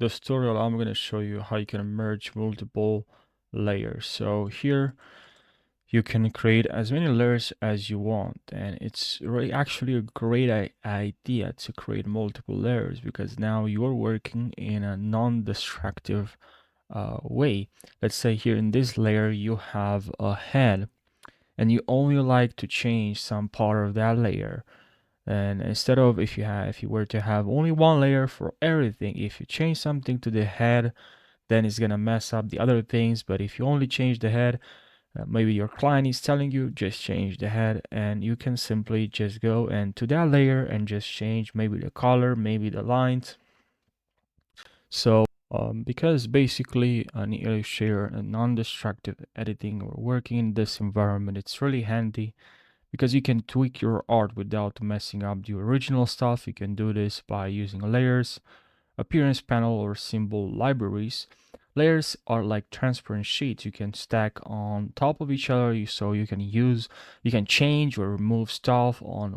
this tutorial, I'm going to show you how you can merge multiple layers. So here you can create as many layers as you want, and it's really actually a great idea to create multiple layers because now you're working in a non-destructive way. Let's say here in this layer you have a head and you only like to change some part of that layer. And instead of if you were to have only one layer for everything, if you change something to the head, then it's gonna mess up the other things. But if you only change the head, maybe your client is telling you just change the head, and you can simply just go and to that layer and just change maybe the color, maybe the lines. So because basically an Illustrator and non-destructive editing or working in this environment, it's really handy because you can tweak your art without messing up the original stuff. You can do this by using layers, appearance panel, or symbol libraries. Layers are like transparent sheets you can stack on top of each other, so you can change or remove stuff on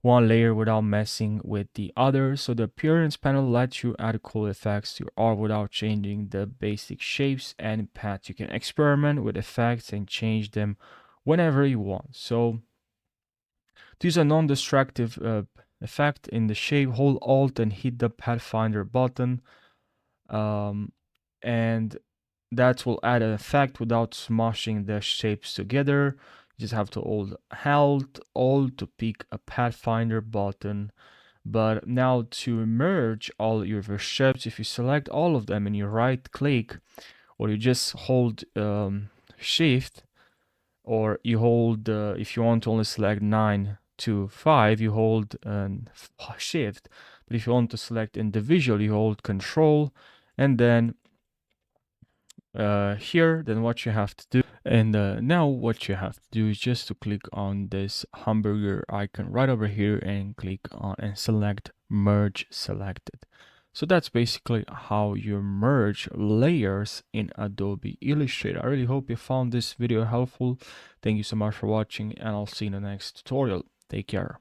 one layer without messing with the other. So the appearance panel lets you add cool effects to your art without changing the basic shapes and paths. You can experiment with effects and change them whenever you want. So to use a non-destructive effect in the shape, hold Alt and hit the Pathfinder button, and that will add an effect without smashing the shapes together. You just have to hold Alt to pick a Pathfinder button. But now to merge all your shapes, if you select all of them and you right click, or you just hold Shift, or you hold, if you want to only select 9 to 5, you hold Shift. But if you want to select individual, you hold Control, and then here, then what you have to do, and now what you have to do is just to click on this hamburger icon right over here and click on and select merge selected. So that's basically how you merge layers in Adobe Illustrator. I really hope you found this video helpful. Thank you so much for watching, and I'll see you in the next tutorial. Take care.